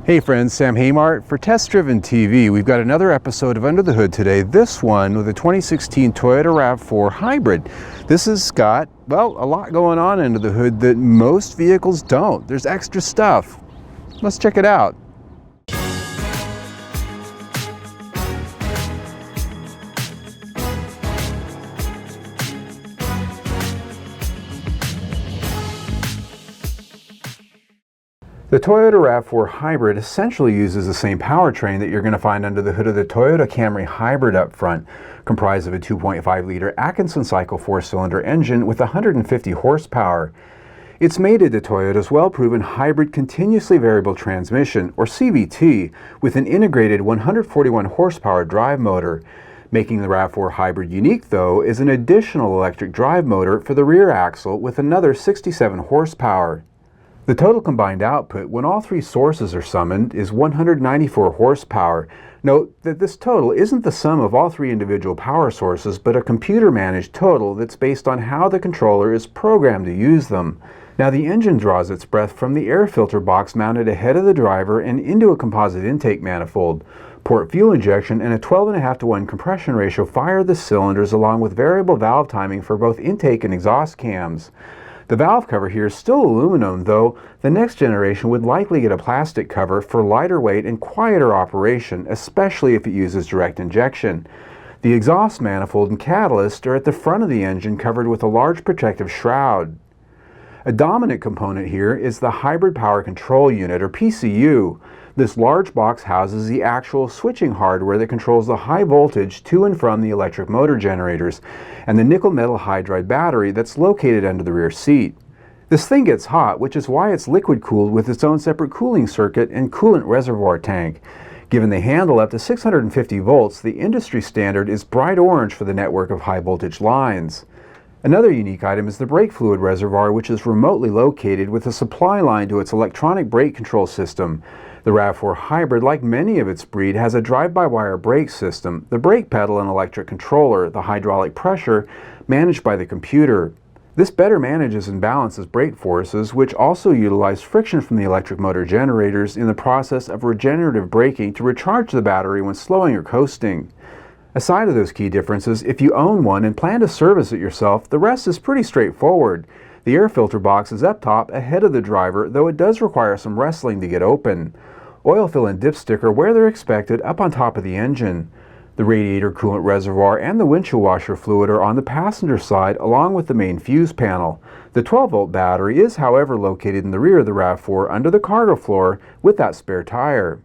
Hey friends, Sam Haymart for Test Driven TV. We've got another episode of Under the Hood today, this one with a 2016 Toyota RAV4 Hybrid. This has got, well, a lot going on under the hood that most vehicles don't. There's extra stuff. Let's check it out. The Toyota RAV4 Hybrid essentially uses the same powertrain that you're going to find under the hood of the Toyota Camry Hybrid up front, comprised of a 2.5-liter Atkinson cycle 4-cylinder engine with 150 horsepower. It's mated to Toyota's well-proven hybrid continuously variable transmission, or CVT, with an integrated 141 horsepower drive motor. Making the RAV4 Hybrid unique, though, is an additional electric drive motor for the rear axle with another 67 horsepower. The total combined output, when all three sources are summoned, is 194 horsepower. Note that this total isn't the sum of all three individual power sources, but a computer-managed total that's based on how the controller is programmed to use them. Now, the engine draws its breath from the air filter box mounted ahead of the driver and into a composite intake manifold. Port fuel injection and a 12.5:1 compression ratio fire the cylinders along with variable valve timing for both intake and exhaust cams. The valve cover here is still aluminum, though the next generation would likely get a plastic cover for lighter weight and quieter operation, especially if it uses direct injection. The exhaust manifold and catalyst are at the front of the engine, covered with a large protective shroud. A dominant component here is the Hybrid Power Control Unit, or PCU. This large box houses the actual switching hardware that controls the high voltage to and from the electric motor generators, and the nickel metal hydride battery that's located under the rear seat. This thing gets hot, which is why it's liquid cooled with its own separate cooling circuit and coolant reservoir tank. Given they handle up to 650 volts, the industry standard is bright orange for the network of high voltage lines. Another unique item is the brake fluid reservoir, which is remotely located with a supply line to its electronic brake control system. The RAV4 Hybrid, like many of its breed, has a drive-by-wire brake system, the brake pedal and electric controller, the hydraulic pressure, managed by the computer. This better manages and balances brake forces, which also utilize friction from the electric motor generators in the process of regenerative braking to recharge the battery when slowing or coasting. Aside of those key differences, if you own one and plan to service it yourself, the rest is pretty straightforward. The air filter box is up top ahead of the driver, though it does require some wrestling to get open. Oil fill and dipstick are where they're expected, up on top of the engine. The radiator coolant reservoir and the windshield washer fluid are on the passenger side, along with the main fuse panel. The 12-volt battery is, however, located in the rear of the RAV4 under the cargo floor with that spare tire.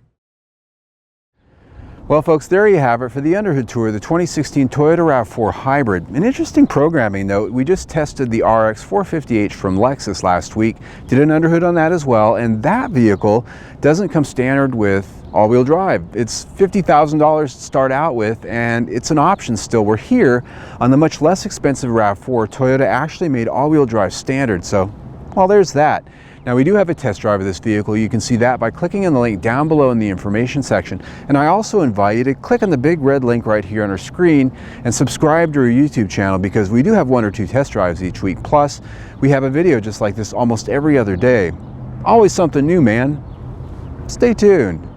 Well folks, there you have it for the underhood tour of the 2016 Toyota RAV4 Hybrid. An interesting programming note, we just tested the RX 450h from Lexus last week, did an underhood on that as well, and that vehicle doesn't come standard with all-wheel drive. It's $50,000 to start out with, and it's an option still. We're here on the much less expensive RAV4. Toyota actually made all-wheel drive standard, so, well, there's that. Now, we do have a test drive of this vehicle. You can see that by clicking on the link down below in the information section. And I also invite you to click on the big red link right here on our screen and subscribe to our YouTube channel, because we do have 1 or 2 test drives each week. Plus, we have a video just like this almost every other day. Always something new, man. Stay tuned.